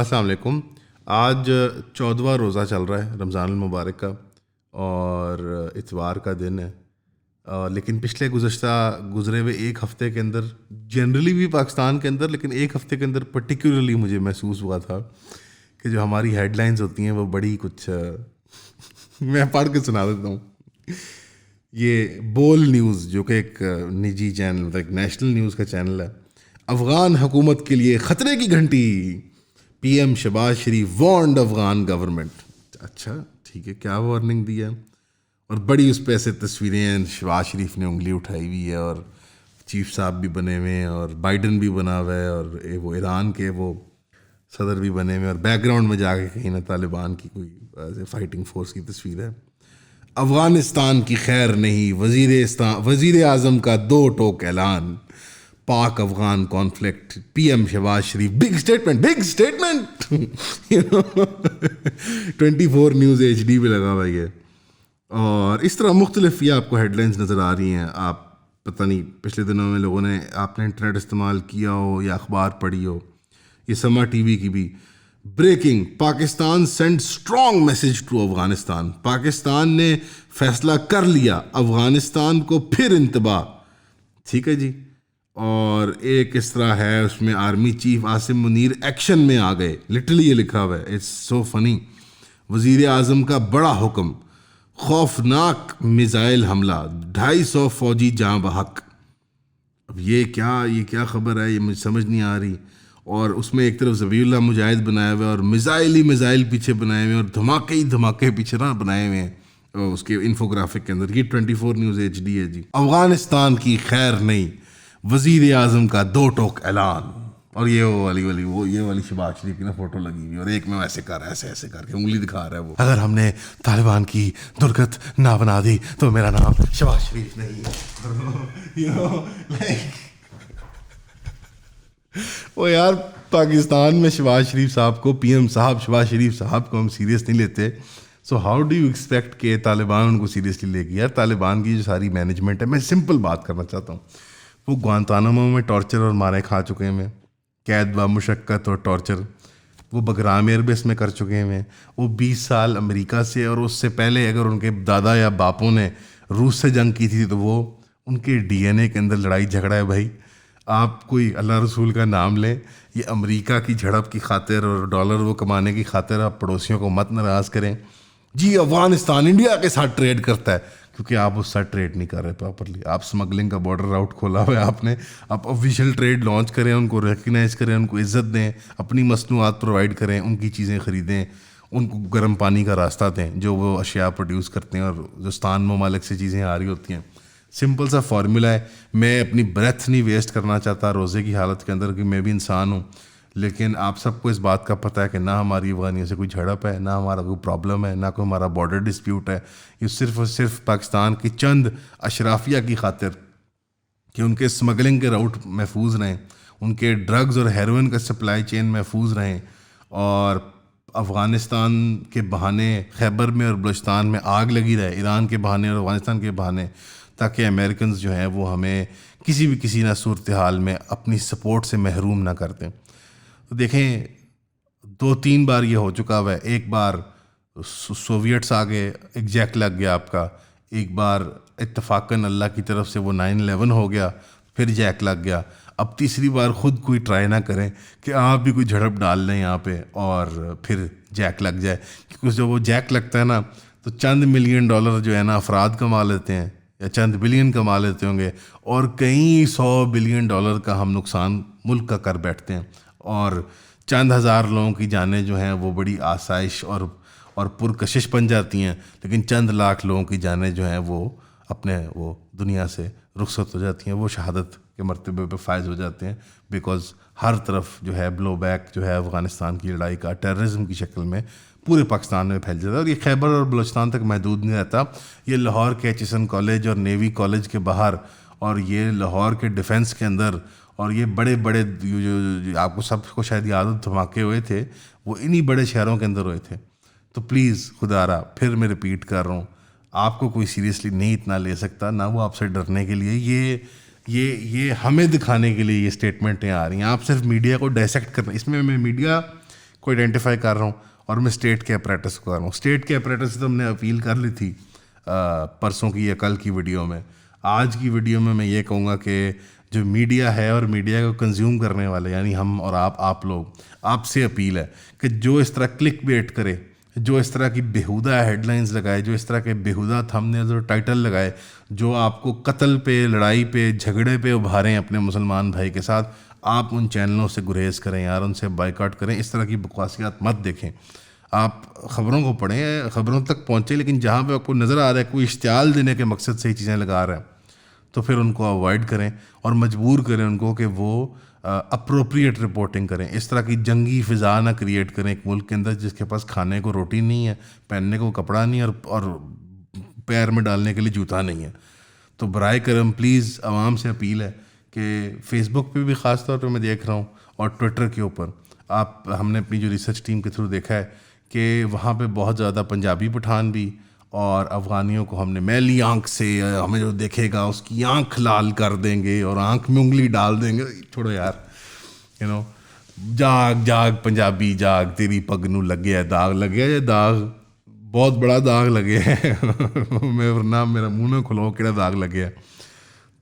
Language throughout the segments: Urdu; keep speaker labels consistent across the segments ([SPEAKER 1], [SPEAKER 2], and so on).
[SPEAKER 1] السلام علیکم. آج 14واں روزہ چل رہا ہے رمضان المبارک کا، اور اتوار کا دن ہے. لیکن پچھلے گزرے ہوئے ایک ہفتے کے اندر، جنرلی بھی پاکستان کے اندر، لیکن ایک ہفتے کے اندر پرٹیکولرلی مجھے محسوس ہوا تھا کہ جو ہماری ہیڈ لائنز ہوتی ہیں وہ بڑی کچھ میں پڑھ کے سنا دیتا ہوں. یہ بول نیوز جو کہ ایک نجی چینل، ایک نیشنل نیوز کا چینل ہے. افغان حکومت کے لیے خطرے کی گھنٹی، پی ایم شہباز شریف وارنڈ افغان گورنمنٹ. اچھا ٹھیک ہے، کیا وارننگ دی ہے؟ اور بڑی اس پہ ایسے تصویریں ہیں، شہباز شریف نے انگلی اٹھائی ہوئی ہے، اور چیف صاحب بھی بنے ہوئے ہیں، اور بائیڈن بھی بنا ہوا ہے، اور وہ ایران کے وہ صدر بھی بنے ہوئے ہیں، اور بیک گراؤنڈ میں جا کے کہیں نہ طالبان کی کوئی فائٹنگ فورس کی تصویر ہے. افغانستان کی خیر نہیں، وزیر اعظم کا دو ٹوک اعلان. Pak Afghan conflict, P M Shehbaz Sharif big statement 24 news HD پہ لگا ہوا ہے. اور اس طرح مختلف یہ آپ کو ہیڈ لائنز نظر آ رہی ہیں. آپ پتہ نہیں پچھلے دنوں میں لوگوں نے، آپ نے انٹرنیٹ استعمال کیا ہو یا اخبار پڑھی ہو، یہ سما ٹی وی کی بھی breaking: Pakistan send strong message to Afghanistan. Pakistan نے فیصلہ کر لیا، افغانستان کو پھر انتباہ. ٹھیک ہے جی. اور ایک اس طرح ہے، اس میں army chief Asim Munir action میں آ گئے، لٹرلی یہ لکھا ہوا ہے، اٹس سو فنی. وزیر اعظم کا بڑا حکم: خوفناک میزائل حملہ، 250 فوجی جاں بحق. اب یہ کیا خبر ہے؟ یہ مجھے سمجھ نہیں آ رہی. اور اس میں ایک طرف ذبیح اللہ مجاہد بنایا ہوا ہے، اور میزائل پیچھے بنائے ہوئے ہیں، اور دھماکے پیچھے نہ بنائے ہوئے ہیں اس کے انفوگرافک کے اندر. یہ 24 نیوز HD ہے جی. افغانستان کی خیر نہیں، وزیر اعظم کا دو ٹوک اعلان. اور یہ والی شہباز شریف کی نا فوٹو لگی ہوئی، اور ایک میں ایسے کر کے انگلی دکھا رہا ہے وہ. اگر ہم نے طالبان کی درگت نہ بنا دی تو میرا نام شہباز شریف نہیں. وہ یار، پاکستان میں شہباز شریف صاحب کو، پی ایم صاحب شہباز شریف صاحب کو ہم سیریس نہیں لیتے. So how do you expect کہ طالبان ان کو سیریسلی لے گی؟ یار طالبان کی جو ساری مینجمنٹ ہے، میں سمپل بات کرنا چاہتا ہوں، وہ گوانتانامو میں ٹارچر اور مارے کھا چکے ہیں، قید بامشقت اور ٹارچر. وہ بگرام ایئر بیس میں کر چکے ہیں. وہ 20 سال امریکہ سے، اور اس سے پہلے اگر ان کے دادا یا باپوں نے روس سے جنگ کی تھی تو وہ ان کے DNA کے اندر لڑائی جھگڑا ہے. بھائی آپ کوئی اللہ رسول کا نام لیں، یہ امریکہ کی جھڑپ کی خاطر اور ڈالر وہ کمانے کی خاطر آپ پڑوسیوں کو مت ناراض کریں. جی افغانستان انڈیا کے ساتھ ٹریڈ کرتا ہے، کیونکہ آپ اس ساتھ ٹریڈ نہیں کر رہے پراپرلی. آپ اسمگلنگ کا بارڈر راؤٹ کھولا ہوا ہے آپ نے. آپ آفیشیل ٹریڈ لانچ کریں، ان کو ریکگنائز کریں، ان کو عزت دیں، اپنی مصنوعات پرووائڈ کریں، ان کی چیزیں خریدیں، ان کو گرم پانی کا راستہ دیں جو وہ اشیاء پروڈیوس کرتے ہیں، اور ہندوستان ممالک سے چیزیں آ رہی ہوتی ہیں. سمپل سا فارمولا ہے. میں اپنی بریتھ نہیں ویسٹ کرنا چاہتا روزے کی حالت کے اندر، کہ میں بھی انسان ہوں. لیکن آپ سب کو اس بات کا پتہ ہے کہ نہ ہماری افغانیوں سے کوئی جھڑپ ہے، نہ ہمارا کوئی پرابلم ہے، نہ کوئی ہمارا بارڈر ڈسپیوٹ ہے. یہ صرف اور صرف پاکستان کی چند اشرافیہ کی خاطر کہ ان کے اسمگلنگ کے راؤٹ محفوظ رہیں، ان کے ڈرگز اور ہیروئن کا سپلائی چین محفوظ رہیں، اور افغانستان کے بہانے خیبر میں اور بلوچستان میں آگ لگی رہے، ایران کے بہانے اور افغانستان کے بہانے، تاکہ امریکنز جو ہیں وہ ہمیں کسی نہ صورتحال میں اپنی سپورٹ سے محروم نہ کر دیں. تو دیکھیں 2-3 بار یہ ہو چکا ہوا ہے. ایک بار سوویٹس آگے، ایک جیک لگ گیا آپ کا. ایک بار اتفاقاً اللہ کی طرف سے وہ 9/11 ہو گیا، پھر جیک لگ گیا. اب تیسری بار خود کوئی ٹرائی نہ کریں کہ آپ بھی کوئی جھڑپ ڈال لیں یہاں پہ اور پھر جیک لگ جائے. کیونکہ جب وہ جیک لگتا ہے نا تو چند ملین ڈالر جو ہے نا افراد کما لیتے ہیں، یا چند بلین کما لیتے ہوں گے، اور کئی 100 بلین ڈالر کا ہم نقصان ملک کا کر بیٹھتے ہیں. اور چند ہزار لوگوں کی جانیں جو ہیں وہ بڑی آسائش اور پرکشش بن جاتی ہیں، لیکن چند لاکھ لوگوں کی جانیں جو ہیں وہ اپنے وہ دنیا سے رخصت ہو جاتی ہیں، وہ شہادت کے مرتبے پہ فائز ہو جاتے ہیں. بیکاز ہر طرف جو ہے بلو بیک جو ہے افغانستان کی لڑائی کا ٹیررزم کی شکل میں پورے پاکستان میں پھیل جاتا ہے. اور یہ خیبر اور بلوچستان تک محدود نہیں رہتا، یہ لاہور کے ایچ کالج اور نیوی کالج کے باہر، اور یہ لاہور کے ڈیفنس کے اندر، اور یہ بڑے جو آپ کو سب کو شاید یاد ہو دھماکے ہوئے تھے، وہ انہی بڑے شہروں کے اندر ہوئے تھے. تو پلیز خدا را پھر میں ریپیٹ کر رہا ہوں، آپ کو کوئی سیریسلی نہیں اتنا لے سکتا، نہ وہ آپ سے ڈرنے کے لیے. یہ ہمیں دکھانے کے لیے یہ اسٹیٹمنٹیں آ رہی ہیں. آپ صرف میڈیا کو ڈائسیکٹ کرنا، اس میں میں میڈیا کو آئیڈینٹیفائی کر رہا ہوں اور میں اسٹیٹ کے اپریٹس کو کر رہا ہوں. اسٹیٹ کے اپریٹس سے تو ہم نے اپیل کر لی تھی پرسوں کی یا کل کی ویڈیو میں. آج کی ویڈیو میں یہ کہوں گا کہ جو میڈیا ہے اور میڈیا کو کنزیوم کرنے والے یعنی ہم اور آپ لوگ, آپ سے اپیل ہے کہ جو اس طرح کلک بیٹ کرے, جو اس طرح کی بیہودہ ہیڈ لائنز لگائے, جو اس طرح کے بیہودہ تھمبنیلز اور ٹائٹل لگائے, جو آپ کو قتل پہ, لڑائی پہ, جھگڑے پہ ابھاریں اپنے مسلمان بھائی کے ساتھ, آپ ان چینلوں سے گریز کریں یار, ان سے بائیکاٹ کریں. اس طرح کی بکواسیات مت دیکھیں. آپ خبروں کو پڑھیں, خبروں تک پہنچیں, لیکن جہاں پہ آپ کو نظر آ رہا ہے کوئی اشتعال دینے کے مقصد سے ہی چیزیں لگا رہا ہے تو پھر ان کو اوائڈ کریں اور مجبور کریں ان کو کہ وہ اپروپریٹ رپورٹنگ کریں. اس طرح کی جنگی فضا نہ کریٹ کریں ایک ملک کے اندر جس کے پاس کھانے کو روٹی نہیں ہے, پہننے کو کپڑا نہیں ہے اور پیر میں ڈالنے کے لیے جوتا نہیں ہے. تو برائے کرم پلیز عوام سے اپیل ہے کہ فیس بک پہ بھی خاص طور پہ میں دیکھ رہا ہوں اور ٹویٹر کے اوپر ہم نے اپنی جو ریسرچ ٹیم کے تھرو دیکھا ہے کہ وہاں پہ بہت زیادہ پنجابی پٹھان بھی اور افغانیوں کو ہم نے میلی آنکھ سے, ہمیں جو دیکھے گا اس کی آنکھ لال کر دیں گے اور آنکھ میں انگلی ڈال دیں گے. چھوڑو یار, جاگ جاگ پنجابی جاگ, تیری پگ نو لگیا داغ, لگیا یہ داغ بہت بڑا داغ لگے ہے میں ورنہ میرا منہ نہ کھلو کہڑا داغ لگے ہے.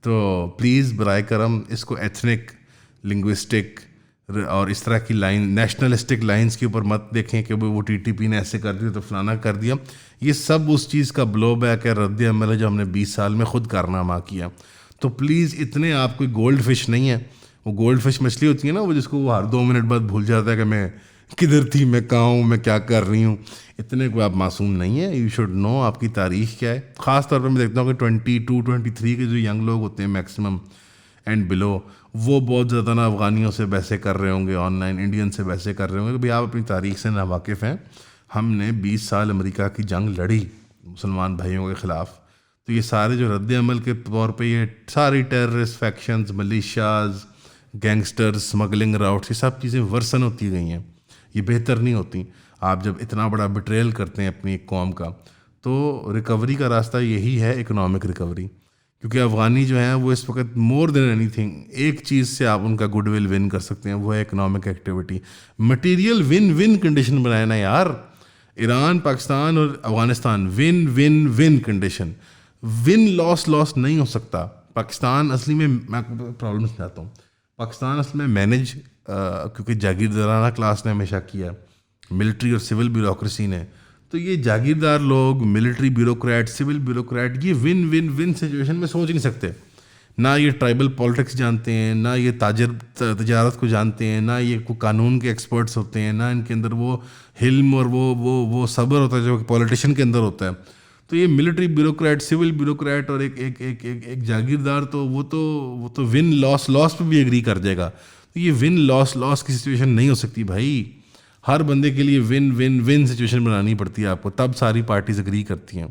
[SPEAKER 1] تو پلیز برائے کرم اس کو ایتھنک, لنگوسٹک اور اس طرح کی نیشنلسٹک لائنز کے اوپر مت دیکھیں کہ وہ ٹی ٹی پی نے ایسے کر دیا تو فلانا کر دیا. یہ سب اس چیز کا بلو بیک ہے, رد عمل ہے جو ہم نے 20 سال میں خود کارنامہ کیا. تو پلیز اتنے آپ کوئی گولڈ فش نہیں ہے. وہ گولڈ فش مچھلی ہوتی ہے نا, وہ جس کو وہ ہر 2 منٹ بعد بھول جاتا ہے کہ میں کدھر تھی, میں کہاں ہوں, میں کیا کر رہی ہوں. اتنے کوئی آپ معصوم نہیں ہے. یو شوڈ نو آپ کی تاریخ کیا ہے. خاص طور پر میں دیکھتا ہوں کہ 22 23 کے جو ینگ لوگ ہوتے ہیں میکسیمم اینڈ بلو, وہ بہت زیادہ نا افغانیوں سے بحثیں کر رہے ہوں گے, آن لائن انڈین سے بحثیں کر رہے ہوں گے کہ بھئی آپ اپنی تاریخ سے ناواقف ہیں. ہم نے 20 سال امریکہ کی جنگ لڑی مسلمان بھائیوں کے خلاف. تو یہ سارے جو رد عمل کے طور پہ یہ ساری terrorist factions, militias, gangsters, smuggling routes, یہ سب چیزیں ورسن ہوتی گئی ہیں. یہ بہتر نہیں ہوتی. آپ جب اتنا بڑا بٹریل کرتے ہیں اپنی ایک قوم کا تو ریکوری کا راستہ یہی ہے, اکنامک ریکوری. کیونکہ افغانی جو ہیں وہ اس وقت مور دین اینی تھنگ ایک چیز سے آپ ان کا گڈ ول ون کر سکتے ہیں, وہ ہے economic activity. Material one one condition بنائے نا یار. ایران, پاکستان اور Afghanistan one one one condition. One loss نہیں ہو سکتا. پاکستان اصلی میں پرابلم سمجھاتا ہوں. پاکستان اصل میں مینج کیونکہ جاگیردارانہ کلاس نے ہمیشہ کیا, ملٹری اور سول بیوروکریسی نے. تو یہ جاگیردار لوگ, ملٹری بیوروکریٹ, سول بیوروکریٹ, یہ ون ون ون سچویشن میں سوچ نہیں سکتے. نہ یہ ٹرائبل پالیٹکس جانتے ہیں, نہ یہ تجارت کو جانتے ہیں, نہ یہ کوئی قانون کے ایکسپرٹس ہوتے ہیں, نہ ان کے اندر وہ حلم اور وہ صبر ہوتا ہے جو پولیٹیشین کے اندر ہوتا ہے. تو یہ ملٹری بیوروکریٹ, سول بیوروکریٹ اور ایک جاگیردار تو وہ تو ون لاس پہ بھی ایگری کر جائے گا. تو یہ ون لاس کی سچویشن نہیں ہو سکتی بھائی. ہر بندے کے لیے ون ون ون سچویشن بنانی پڑتی ہے آپ کو, تب ساری پارٹیز اگری کرتی ہیں.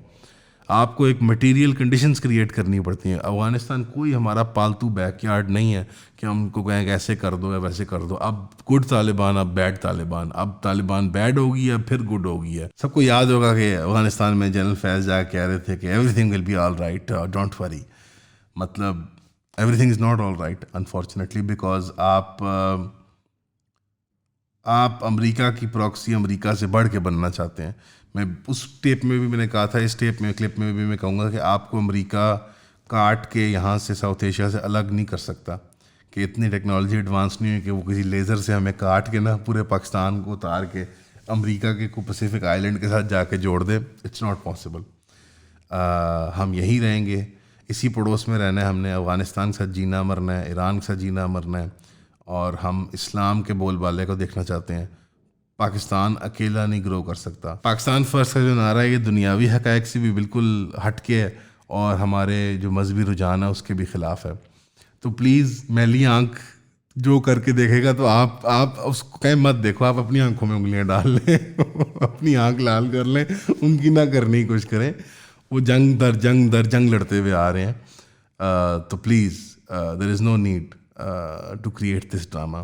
[SPEAKER 1] آپ کو ایک مٹیریل کنڈیشنز کریٹ کرنی پڑتی ہیں. افغانستان کوئی ہمارا پالتو بیک یارڈ نہیں ہے کہ ہم کو کہیں کہ ایسے کر دو یا ویسے کر دو. اب گڈ طالبان, اب بیڈ طالبان. اب طالبان بیڈ ہوگی یا پھر گڈ ہوگی ہے. سب کو یاد ہوگا کہ افغانستان میں جنرل فیض جا کہہ رہے تھے کہ everything will be all right, don't worry. مطلب everything is not all right unfortunately, because آپ امریکہ کی پراکسی امریکہ سے بڑھ کے بننا چاہتے ہیں. میں اس ٹیپ میں بھی میں نے کہا تھا, اس ٹیپ میں کلپ میں بھی میں کہوں گا کہ آپ کو امریکہ کاٹ کے یہاں سے ساؤتھ ایشیا سے الگ نہیں کر سکتا. کہ اتنی ٹیکنالوجی ایڈوانس نہیں ہے کہ وہ کسی لیزر سے ہمیں کاٹ کے نا پورے پاکستان کو اتار کے امریکہ کے کو پیسیفک آئیلینڈ کے ساتھ جا کے جوڑ دے. It's not possible. ہم یہیں رہیں گے, اسی پڑوس میں رہنا ہے ہم نے. افغانستان کے ساتھ جینا مرنا ہے, ایران کے ساتھ جینا مرنا ہے, اور ہم اسلام کے بول بالے کو دیکھنا چاہتے ہیں. پاکستان اکیلا نہیں گرو کر سکتا. پاکستان فرسٹ کا جو نعرہ ہے یہ دنیاوی حقائق سے بھی بالکل ہٹ کے ہے اور ہمارے جو مذہبی رجحان ہے اس کے بھی خلاف ہے. تو پلیز میلی آنکھ جو کر کے دیکھے گا تو آپ اس کو کہیں مت دیکھو, آپ اپنی آنکھوں میں انگلیاں ڈال لیں اپنی آنکھ لال کر لیں, ان کی نہ کرنے کی کوشش کریں. وہ جنگ در جنگ لڑتے ہوئے آ رہے ہیں. تو please there is no need to create this drama.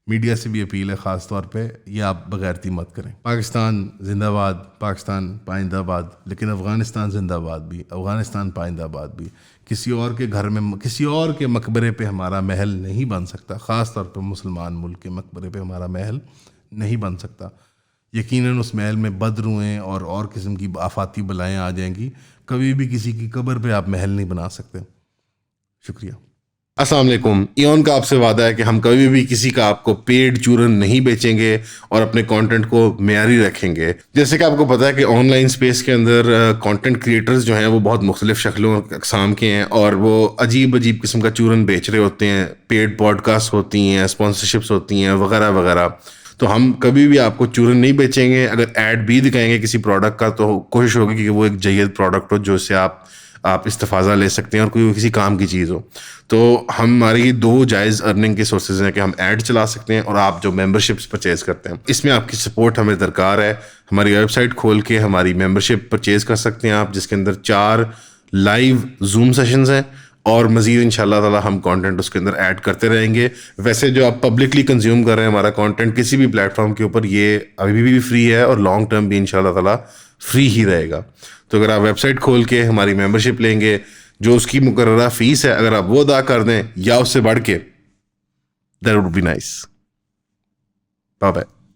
[SPEAKER 1] Media سے بھی اپیل ہے خاص طور پہ, یہ آپ بغیرتی مت کریں. پاکستان زندہ باد, پاکستان پائندہ باد, لیکن افغانستان زندہ باد بھی, افغانستان پائندہ باد بھی. کسی اور کے گھر میں, کسی اور کے مقبرے پہ ہمارا محل نہیں بن سکتا, خاص طور پہ مسلمان ملک کے مقبرے پہ ہمارا محل نہیں بن سکتا. یقیناً اس محل میں بدروئیں اور قسم کی آفاتی بلائیں آ جائیں گی. کبھی بھی کسی کی قبر پہ آپ محل نہیں بنا سکتے. شکریہ. السلام علیکم. ایون کا آپ سے وعدہ ہے کہ ہم کبھی بھی کسی کا آپ کو پیڈ چورن نہیں بیچیں گے اور اپنے کانٹینٹ کو معیاری رکھیں گے. جیسے کہ آپ کو پتہ ہے کہ آن لائن اسپیس کے اندر کانٹینٹ کریٹرز جو ہیں وہ بہت مختلف شکلوں اقسام کے ہیں اور وہ عجیب قسم کا چورن بیچ رہے ہوتے ہیں. پیڈ پوڈ کاسٹ ہوتی ہیں, اسپانسرشپس ہوتی ہیں وغیرہ وغیرہ. تو ہم کبھی بھی آپ کو چورن نہیں بیچیں گے. اگر ایڈ بھی دکھائیں گے کسی پروڈکٹ کا تو کوشش ہوگی کہ وہ ایک جید پروڈکٹ ہو جو سے آپ استفاضہ لے سکتے ہیں اور کوئی کسی کام کی چیز ہو. تو ہماری 2 جائز ارننگ کے سورسز ہیں کہ ہم ایڈ چلا سکتے ہیں اور آپ جو ممبرشپس پرچیز کرتے ہیں اس میں آپ کی سپورٹ ہمیں درکار ہے. ہماری ویب سائٹ کھول کے ہماری ممبرشپ پرچیز کر سکتے ہیں آپ, جس کے اندر 4 لائیو زوم سیشنز ہیں اور مزید ان شاء اللہ تعالیٰ ہم کانٹینٹ اس کے اندر ایڈ کرتے رہیں گے. ویسے جو آپ پبلکلی کنزیوم کر رہے ہیں ہمارا کانٹینٹ کسی بھی پلیٹ فارم کے اوپر, یہ ابھی بھی فری ہے اور لانگ ٹرم بھی ان شاء اللہ تعالیٰ فری ہی رہے گا. تو اگر آپ ویب سائٹ کھول کے ہماری ممبرشپ لیں گے, جو اس کی مقررہ فیس ہے اگر آپ وہ ادا کر دیں یا اس سے بڑھ کے, that would be nice. Bye bye.